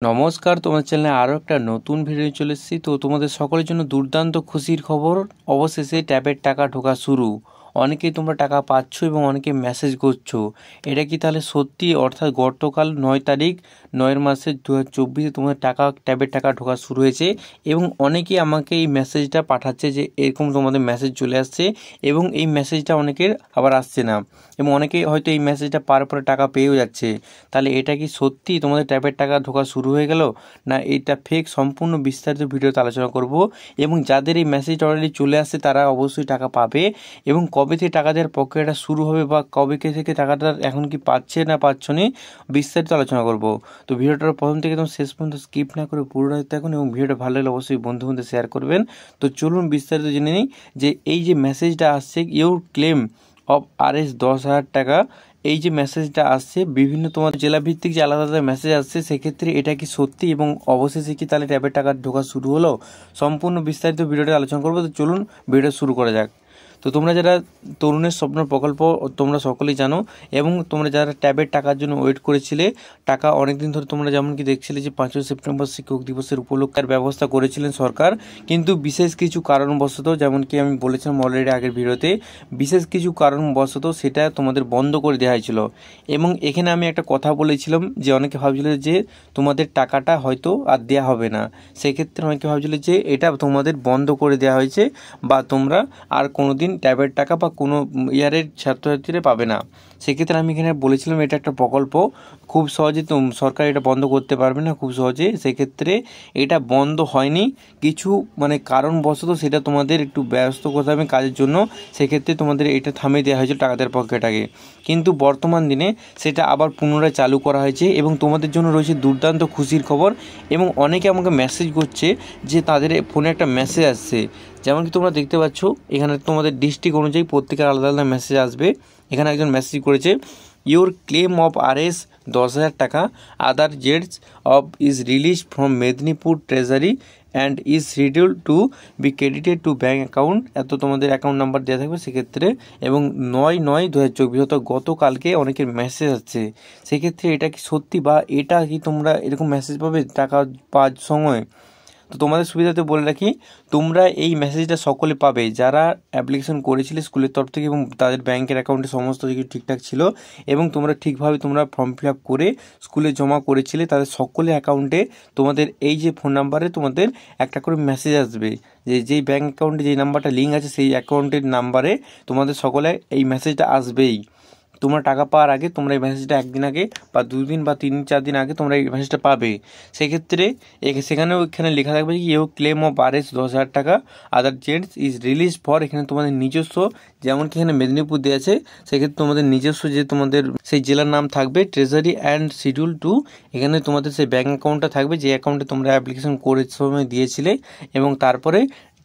নমস্কার, তোমার চ্যানেলে আরও একটা নতুন ভিডিও চলে এসেছি। তো তোমাদের সকলের জন্য দুর্দান্ত খুশির খবর, অবশেষে ট্যাবের টাকা ঢোকা শুরু। অনেকেই তোমরা টাকা পাচ্ছ এবং অনেকে মেসেজ করছো। এটা কি তাহলে সত্যি? অর্থাৎ গতকাল 9 তারিখ 9 মাসের 2024 তোমাদের টাকা ট্যাবের টাকা ঢোকা শুরু হয়েছে এবং অনেকেই আমাকে এই মেসেজটা পাঠাচ্ছে যে এরকম তোমাদের মেসেজ চলে আসছে এবং এই মেসেজটা অনেকের আবার আসছে না এবং অনেকেই হয়তো এই মেসেজটা পাওয়ার পরে টাকা পেয়েও যাচ্ছে। তাহলে এটা কি সত্যি তোমাদের ট্যাবের টাকা ঢোকা শুরু হয়ে গেল, না এটা ফেক? সম্পূর্ণ বিস্তারিত ভিডিওতে আলোচনা করব এবং যাদের এই মেসেজটা অলরেডি চলে আসছে তারা অবশ্যই টাকা পাবে এবং কবে থেকে টাকা দেওয়ার প্রক্রিয়াটা শুরু হবে বা কবে থেকে টাকাটা এখন কি পাচ্ছে না পাচ্ছ না বিস্তারিত আলোচনা করব। তো ভিডিওটার প্রথম থেকে একদম শেষ পর্যন্ত স্কিপ না করে পুরো রাখতে থাকুন এবং ভিডিওটা ভালো লাগলে অবশ্যই বন্ধুদের শেয়ার করবেন। তো চলুন বিস্তারিত জেনে নিই যে এই যে মেসেজটা আসছে, ইউর ক্লেম অফ RS 10,000 টাকা, এই যে মেসেজটা আসছে বিভিন্ন তোমার জেলা ভিত্তিক যে আলাদা আলাদা মেসেজ আসছে, সেক্ষেত্রে এটা কি সত্যি এবং অবশেষে কি তাহলে ট্যাবের টাকা ঢোকা শুরু হলো? সম্পূর্ণ বিস্তারিত ভিডিওটা আলোচনা করবো। তো চলুন ভিডিও শুরু করা যাক। তো তোমরা যারা তরুণের স্বপ্ন প্রকল্প তোমরা সকলেই জানো এবং তোমরা যারা ট্যাবের টাকার জন্য ওয়েট করেছিলে, টাকা অনেকদিন ধরে তোমরা যেমন কি দেখছিলে যে 5ই সেপ্টেম্বর শিক্ষক দিবসের উপলক্ষে ব্যবস্থা করেছিলেন সরকার, কিন্তু বিশেষ কিছু কারণবশত, যেমন কি আমি বলেছিলাম অলরেডি আগের ভিডিওতে, বিশেষ কিছু কারণবশত সেটা তোমাদের বন্ধ করে দেওয়া হয়েছিল। এবং এখানে আমি একটা কথা বলেছিলাম যে অনেকে ভাবছিল যে তোমাদের টাকাটা হয়তো আর দেওয়া হবে না, সেক্ষেত্রে অনেকে ভাবছিল যে এটা তোমাদের বন্ধ করে দেওয়া হয়েছে বা তোমরা আর কোনোদিন ট্যাবের টাকা বা কোনো ইয়ারের ছাত্রছাত্রীরা পাবে না। সেক্ষেত্রে আমি এখানে বলেছিলাম এটা একটা প্রকল্প, খুব সহজে সরকার এটা বন্ধ করতে পারবে না খুব সহজে। সেক্ষেত্রে এটা বন্ধ হয়নি, কিছু কারণবশত সেটা তোমাদের একটু ব্যস্ত করতে হবে কাজের জন্য, সেক্ষেত্রে তোমাদের এটা থামিয়ে দেওয়া হয়েছিল টাকা দেওয়ার প্রক্রিয়াটাকে। কিন্তু বর্তমান দিনে সেটা আবার পুনরায় চালু করা হয়েছে এবং তোমাদের জন্য রয়েছে দুর্দান্ত খুশির খবর। এবং অনেকে আমাকে মেসেজ করছে যে তাদের ফোনে একটা মেসেজ আসছে, যেমন কি তোমরা দেখতে পাচ্ছ এখানে তোমাদের ডিস্ট্রিক্ট অনুযায়ী প্রত্যেকের আলাদা আলাদা মেসেজ আসবে। এখানে একজন মেসেজ করেছে, ইউর ক্লেম অফ RS 10,000 টাকা আদার জেডস of is release from Medinipur treasury and is schedule to be credited to bank account. এত তোমাদের অ্যাকাউন্ট নাম্বার দেওয়া থাকবে সেক্ষেত্রে, এবং 9/9/2024 অর্থাৎ গতকালকে অনেকের মেসেজ আসছে। সেক্ষেত্রে এটা কি সত্যি বা এটা কি তোমরা এরকম মেসেজ পাবে টাকা পাওয়ার সময়? তো তোমাদের সুবিধাতে বলে রাখি, তোমরা এই মেসেজটা সকলে পাবে যারা অ্যাপ্লিকেশন করেছিলে স্কুলের তরফ থেকে এবং তাদের ব্যাংকের অ্যাকাউন্টে সমস্ত কিছু ঠিকঠাক ছিল এবং তোমরা ঠিকভাবে তোমরা ফর্ম ফিল আপ করে স্কুলে জমা করেছিলে, তাদের সকলের অ্যাকাউন্টে তোমাদের এই যে ফোন নাম্বারে তোমাদের একটা করে মেসেজ আসবে যে যেই ব্যাঙ্ক অ্যাকাউন্টে যেই নাম্বারটা লিঙ্ক আছে সেই অ্যাকাউন্টের নাম্বারে তোমাদের সকলে এই মেসেজটা আসবেই। তোমরা টাকা পাওয়ার আগে তোমরা এই মেসেজটা একদিন আগে বা 2 দিন বা 3-4 দিন আগে তোমরা এই মেসেজটা পাবে। সেক্ষেত্রে সেখানেও এখানে লেখা থাকবে যে ইউ ক্লেম অফ RS 10,000 টাকা আদার জেন্টস ইজ রিলিজ ফর, এখানে তোমাদের নিজস্ব, যেমন কি এখানে মেদিনীপুর দেওয়া আছে, সেক্ষেত্রে তোমাদের নিজস্ব যে তোমাদের সেই জেলার নাম থাকবে ট্রেজারি অ্যান্ড শিডিউল টু, এখানে তোমাদের সেই ব্যাঙ্ক অ্যাকাউন্টটা থাকবে যে অ্যাকাউন্টে তোমরা অ্যাপ্লিকেশন করে সময় দিয়েছিলে এবং তারপরে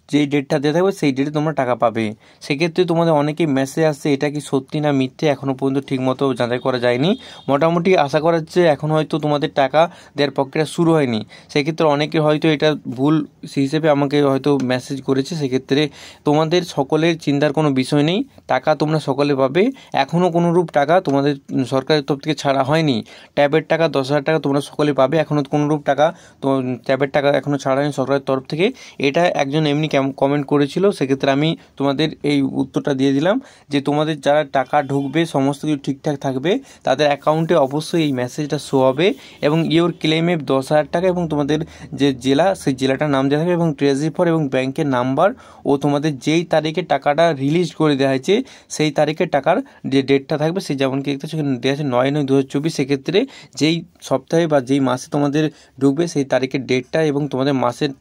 যেই ডেটটা দেওয়া থাকবে সেই ডেটে তোমরা টাকা পাবে। সেক্ষেত্রে তোমাদের অনেকেই মেসেজ আসছে, এটা কি সত্যি না মিথ্যে এখনও পর্যন্ত ঠিকমতো যাচাই করা যায়নি। মোটামুটি আশা করা যাচ্ছে এখন হয়তো তোমাদের টাকা দেওয়ার প্রক্রিয়া শুরু হয়নি। সেক্ষেত্রে অনেকে হয়তো এটা ভুল হিসেবে আমাকে হয়তো মেসেজ করেছে। সেক্ষেত্রে তোমাদের সকলের চিন্তার কোনো বিষয় নেই, টাকা তোমরা সকলে পাবে। এখনও কোনোরূপ টাকা তোমাদের সরকারের তরফ থেকে ছাড়া হয়নি। ট্যাবের টাকা 10,000 টাকা তোমরা সকলে পাবে, এখনও কোনোরূপ টাকা তো ট্যাবের টাকা এখনও ছাড়া হয়নি সরকারের তরফ থেকে। এটা একজন এমনি কমেন্ট করেছিল, সেক্ষেত্রে আমি তোমাদের এই উত্তরটা দিয়ে দিলাম যে তোমাদের যারা টাকা ঢুকবে সমস্ত কিছু ঠিকঠাক থাকবে তাদের অ্যাকাউন্টে অবশ্যই এই মেসেজটা শো হবে এবং ইওর ক্লেমে 10,000 টাকা এবং তোমাদের যে জেলা সেই জেলাটার নাম দেওয়া থাকবে এবং ট্রেজারি ফর এবং ব্যাংকের নাম্বার ও তোমাদের যেই তারিখে টাকাটা রিলিজ করে দেওয়া হয়েছে সেই তারিখে টাকার যে ডেটটা থাকবে সেই যেমন কি সেখানে দেওয়া আছে 9/9/2024। সেক্ষেত্রে যেই সপ্তাহে বা যেই মাসে তোমাদের ঢুকবে সেই তারিখের ডেটটা এবং তোমাদের মাসের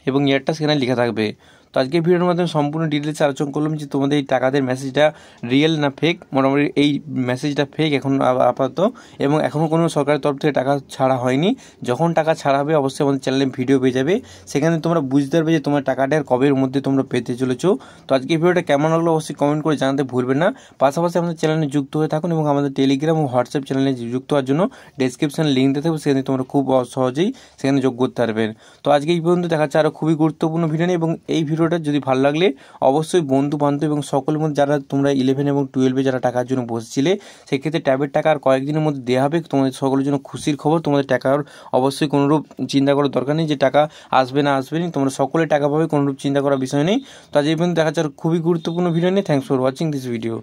এবং ইয়ারটা সেখানে লেখা থাকবে। তো আজকের ভিডিওর মাধ্যমে সম্পূর্ণ ডিটেলসে আলোচনা করলাম যে তোমাদের এই টাকাদের মেসেজটা রিয়েল না ফেক। মোটামুটি এই মেসেজটা ফেক এখন আপাতত, এবং এখনও কোনো সরকারের তরফ থেকে টাকা ছাড়া হয়নি। যখন টাকা ছাড়া হবে অবশ্যই আমাদের চ্যানেলে ভিডিও পেয়ে যাবে, সেখানে তোমরা বুঝতে পারবে যে তোমার টাকাটা আর কবের মধ্যে তোমরা পেতে চলেছো। তো আজকে ভিডিওটা কেমন লাগলো অবশ্যই কমেন্ট করে জানাতে ভুলবেন না। পাশাপাশি আমাদের চ্যানেলে যুক্ত হয়ে থাকুন এবং আমাদের টেলিগ্রাম ও হোয়াটসঅ্যাপ চ্যানেলে যুক্ত হওয়ার জন্য ডেসক্রিপশনে লিঙ্ক দিতে থাকবে, সেখানে তোমরা খুব সহজেই সেখানে যোগ করতে পারবেন। তো আজকে এই পর্যন্ত, দেখা যাচ্ছে আরও খুবই গুরুত্বপূর্ণ ভিডিও নিয়ে, এবং এই ভিডিওটা ভিডিওটা। যদি ভালো লাগলে অবশ্যই বন্ধু বান্ধব এবং সকলের মধ্যে যারা তোমরা 11 এবং 12-এ যারা টাকার জন্য বসছিলে, সেক্ষেত্রে ট্যাবের টাকা আর কয়েকদিনের মধ্যে দেওয়া হবে। তোমাদের সকলের জন্য খুশির খবর। তোমাদের টাকার অবশ্যই কোনোরূপ চিন্তা করার দরকার নেই যে টাকা আসবে না আসবে না, তোমরা সকলে টাকা পাবে, কোনোরূপ চিন্তা করার বিষয় নেই। তো আজ এই পর্যন্ত দেখা যাচ্ছে খুবই গুরুত্বপূর্ণ ভিডিও নিয়ে। Thanks for watching this video.